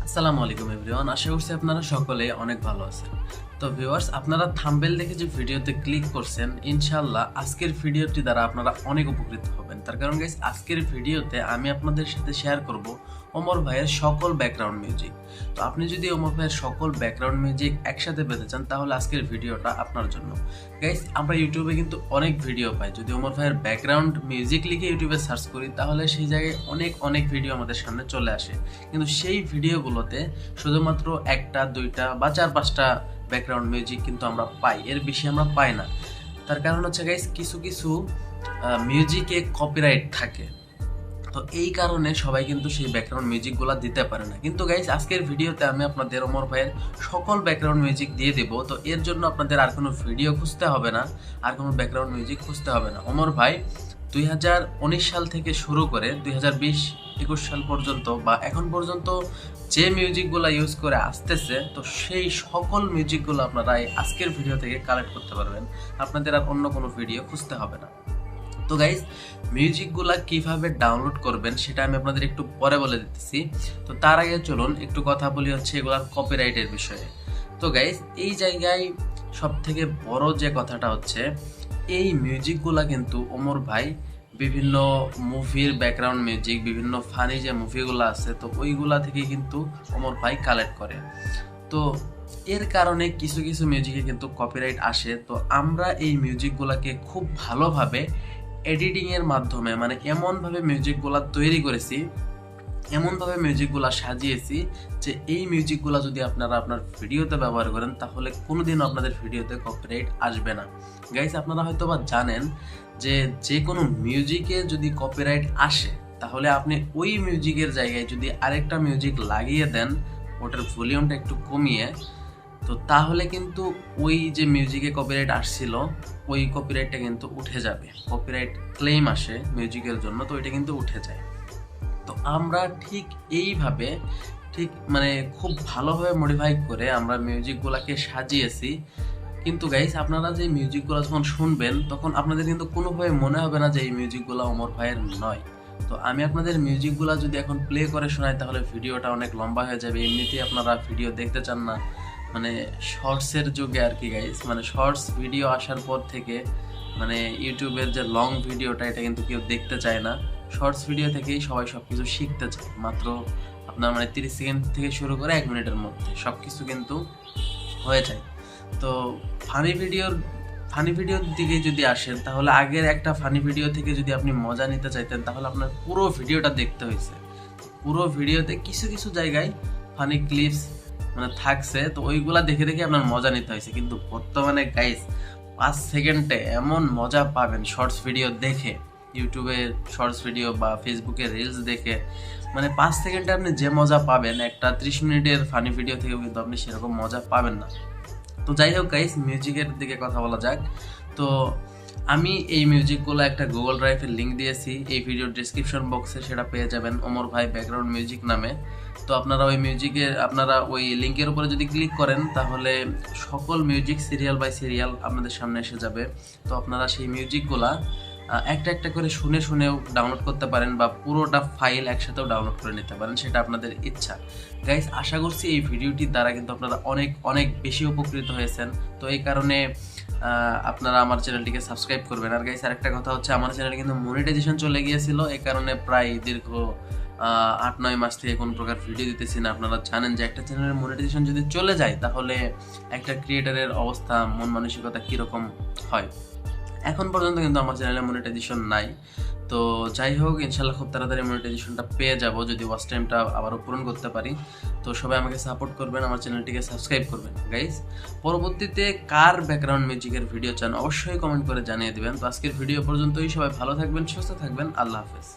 আসসালামু আলাইকুম এভরিওয়ান, আশা করছি আপনারা সকলে অনেক ভালো আছেন। তো ভিউয়ার্স, আপনারা থাম্বনেল দেখে যে ভিডিওতে ক্লিক করছেন, ইনশাআল্লাহ আজকের ভিডিওটি দ্বারা আপনারা অনেক উপকৃত হবেন। তার কারণ গাইস, আজকের ভিডিওতে আমি আপনাদের সাথে শেয়ার করব ওমর ভাইয়ের সকল ব্যাকগ্রাউন্ড মিউজিক। তো আপনি যদি ওমর ভাইয়ের সকল ব্যাকগ্রাউন্ড মিউজিক একসাথে পেতে চান, তাহলে আজকের ভিডিওটা আপনার জন্য। গাইস, আমরা ইউটিউবে কিন্তু অনেক ভিডিও পাই। যদি ওমর ভাইয়ের ব্যাকগ্রাউন্ড মিউজিক লিখে ইউটিউবে সার্চ করি, তাহলে সেই জায়গায় অনেক ভিডিও আমাদের সামনে চলে আসে। কিন্তু সেই ভিডিওগুলোতে শুধুমাত্র একটা দুইটা বা চার পাঁচটা ব্যাকগ্রাউন্ড মিউজিক কিন্তু আমরা পাই, এর বেশি আমরা পাই না। তার কারণ হচ্ছে গাইস, কিছু কিছু মিউজিকে কপিরাইট থাকে। তো এই কারণে সবাই কিন্তু সেই ব্যাকগ্রাউন্ড মিউজিকগুলো দিতে পারে না। কিন্তু গাইস, আজকের ভিডিওতে আমি আপনাদের ওমর ভাইয়ের সকল ব্যাকগ্রাউন্ড মিউজিক দিয়ে দেব। তো এর জন্য আপনাদের আর কোনো ভিডিও খুঁজতে হবে না, আর কোনো ব্যাকগ্রাউন্ড মিউজিক খুঁজতে হবে না। ওমর ভাই 2019 সাল থেকে শুরু করে 2020-21 সাল পর্যন্ত বা এখন পর্যন্ত যে মিউজিকগুলো ইউজ করে আসতেছে, তো সেই সকল মিউজিকগুলো আপনারা এই আজকের ভিডিও থেকে কালেক্ট করতে পারবেন। আপনাদের আর অন্য কোনো ভিডিও খুঁজতে হবে না। তো গাইজ, মিউজিকগুলা কিভাবে ডাউনলোড করবেন সেটা আমি আপনাদের একটু পরে বলে দিতেছি। তো তার আগে চলুন একটু কথা বলি হচ্ছে এগুলার কপিরাইটের বিষয়ে। তো গাইজ, এই জায়গায় সব থেকে বড় যে কথাটা হচ্ছে, এই মিউজিকগুলা কিন্তু ওমর ভাই বিভিন্ন মুভির ব্যাকগ্রাউন্ড মিউজিক, বিভিন্ন ফানি যে মুভিগুলো আছে, তো ওইগুলা থেকে কিন্তু ওমর ভাই কালেক্ট করে। তো এর কারণে কিছু কিছু মিউজিকে কিন্তু কপিরাইট আসে। তো আমরা এই মিউজিকগুলোকে খুব ভালোভাবে এডিটিং এর মাধ্যমে, মানে এমনভাবে মিউজিকগুলো তৈরি করেছি, এমনভাবে মিউজিকগুলো সাজিয়েছি যে এই মিউজিকগুলো যদি আপনারা আপনার ভিডিওতে ব্যবহার করেন, তাহলে কোনোদিনও আপনাদের ভিডিওতে কপিরাইট আসবে না। গাইস, আপনারা হয়তো বা জানেন যে কোনো মিউজিকে যদি কপিরাইট আসে, তাহলে আপনি ওই মিউজিকের জায়গায় যদি আরেকটা মিউজিক লাগিয়ে দেন, ওটার ভলিউমটা একটু কমিয়ে, তো তাহলে কিন্তু ওই যে মিউজিকে কপিরাইট আসছিল, ওই কপিরাইটটা কিন্তু উঠে যাবে। কপিরাইট ক্লেম আসে মিউজিকের জন্য, তো ওইটা কিন্তু উঠে যায়। তো আমরা ঠিক এইভাবে, ঠিক মানে খুব ভালোভাবে মডিফাই করে আমরা মিউজিকগুলোকে সাজিয়েছি। কিন্তু গাইস, আপনারা যে মিউজিকগুলো যখন শুনবেন, তখন আপনাদের কিন্তু কোনোভাবে মনে হবে না যে এই মিউজিকগুলো ওমর ভাইয়ের নয়। তো আমি আপনাদের মিউজিকগুলো যদি এখন প্লে করে শোনাই, তাহলে ভিডিওটা অনেক লম্বা হয়ে যাবে। এমনিতেই আপনারা ভিডিও দেখতে চান না, মানে শর্টসের যুগে আর কি গাইস, মানে শর্টস ভিডিও আসার পর থেকে মানে ইউটিউবের যে লং ভিডিওটা, এটা কিন্তু কেউ দেখতে চায় না। শর্টস ভিডিও থেকেই সবাই সব কিছু শিখতে চায়। মাত্র আপনার মানে 30 সেকেন্ড থেকে শুরু করে 1 মিনিটের মধ্যে সব কিছু কিন্তু হয়ে যায়। তো ফানি ভিডিওর দিকে যদি আসেন, তাহলে আগের একটা ফানি ভিডিও থেকে যদি আপনি মজা নিতে চাইতেন, তাহলে আপনার পুরো ভিডিওটা দেখতে হয়েছে। পুরো ভিডিওতে কিছু কিছু জায়গায় ফানি ক্লিপস মানে থাকছে, তো ওইগুলা দেখে দেখে আপনার মজা নিতে হয়েছে। কিন্তু বর্তমানে গাইস, 5 সেকেন্ডে এমন মজা পাবেন শর্টস ভিডিও দেখে, ইউটিউবে শর্টস ভিডিও বা ফেসবুকে রিলস দেখে, মানে 5 সেকেন্ডে আপনি যে মজা পাবেন, একটা 30 মিনিটের ফানি ভিডিও থেকেও কিন্তু আপনি সেরকম মজা পাবেন না। তো যাই হোক গাইস, মিউজিকের দিকে কথা বলা যাক। তো আমি এই মিউজিকগুলো একটা গুগল ড্রাইভের লিঙ্ক দিয়েছি, এই ভিডিওর ডিসক্রিপশন বক্সে সেটা পেয়ে যাবেন, ওমর ভাই ব্যাকগ্রাউন্ড মিউজিক নামে। তো আপনারা ওই লিঙ্কের উপরে যদি ক্লিক করেন, তাহলে সকল মিউজিক সিরিয়াল বাই সিরিয়াল আপনাদের সামনে এসে যাবে। তো আপনারা সেই মিউজিকগুলা একটা একটা করে শুনে শুনেও ডাউনলোড করতে পারেন, বা পুরোটা ফাইল একসাথেও ডাউনলোড করে নিতে পারেন, সেটা আপনাদের ইচ্ছা। গাইস, আশা করছি এই ভিডিওটির দ্বারা কিন্তু আপনারা অনেক বেশি উপকৃত হয়েছেন। তো এই কারণে আপনারা আমার চ্যানেলটিকে সাবস্ক্রাইব করবেন। আর গাইস, আরেকটা কথা হচ্ছে, আমার চ্যানেলে কিন্তু মনিটাইজেশন চলে গিয়েছিল, এই কারণে প্রায় দীর্ঘ 8-9 মাস থেকে কোনো প্রকার ভিডিও দিতেছি না। আপনারা জানেন যে একটা চ্যানেলের মনিটাইজেশন যদি চলে যায়, তাহলে একটা ক্রিয়েটারের অবস্থা, মন মানসিকতা কীরকম হয়। এখন পর্যন্ত কিন্তু আমার চ্যানেলে মনিটাইজেশন নাই। তো যাই হোক, ইনশাল্লাহ খুব তাড়াতাড়ি মনিটাইজেশনটা পেয়ে যাব, যদি ওয়াচ টাইমটা আবারও পূরণ করতে পারি। তো সবাই আমাকে সাপোর্ট করবেন, আমার চ্যানেলটিকে সাবস্ক্রাইব করবেন। গাইস, পরবর্তীতে কার ব্যাকগ্রাউন্ড মিউজিকের ভিডিও চান অবশ্যই কমেন্ট করে জানিয়ে দেবেন। তো আজকের ভিডিও পর্যন্তই। সবাই ভালো থাকবেন, সুস্থ থাকবেন। আল্লাহ হাফেজ।